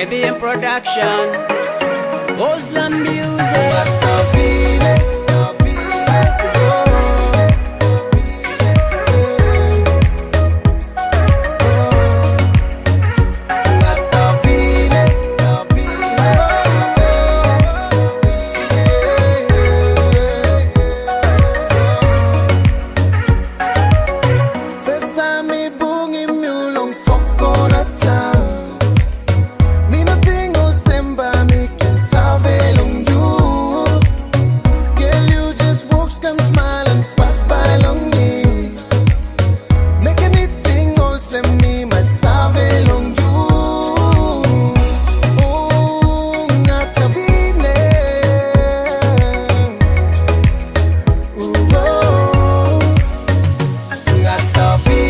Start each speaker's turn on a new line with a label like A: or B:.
A: ABM Production, Oslam Music.
B: Ngatavine, first time me boom in mulong foko na town. Me no tingle semba me can save long you. Girl you just walk, come smile and pass by long me. Making me tingle sem me my save long you. Oh, Ngatavine. Oh, Ngatavine.